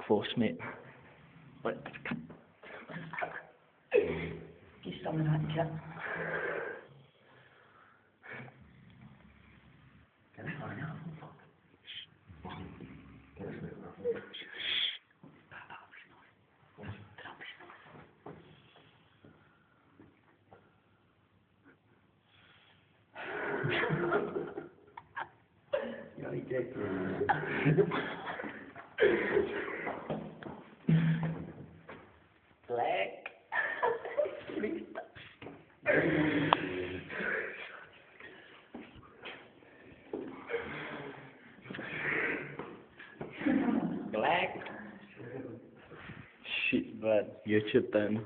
force, mate. But Just some of that chat. Ja, ich denke. Black. Black. shit, bud. Your turn.